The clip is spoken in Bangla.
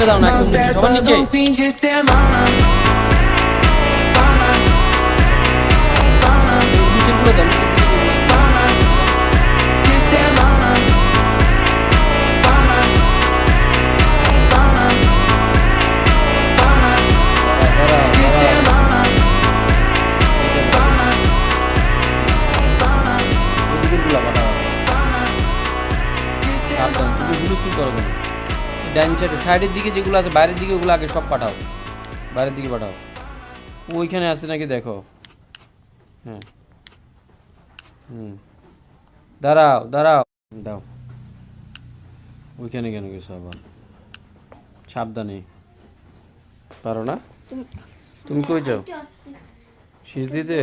দাও না, একদম নিচে, সবার নিচে। নিচেরগুলো দাও, ডাইন সাইডে, সাইডের দিকে যেগুলো আছে বাইরের দিকে ওগুলো আগে সব পাঠাও, বাইরের দিকে পাঠাও। ওইখানে আছে নাকি দেখো। হ্যাঁ, দাঁড়াও দাঁড়াও, দাও। ওইখানে কেন গেছো আবার? সাবধানে, পারো না? তুমি কই যাও? শীষ দিতে?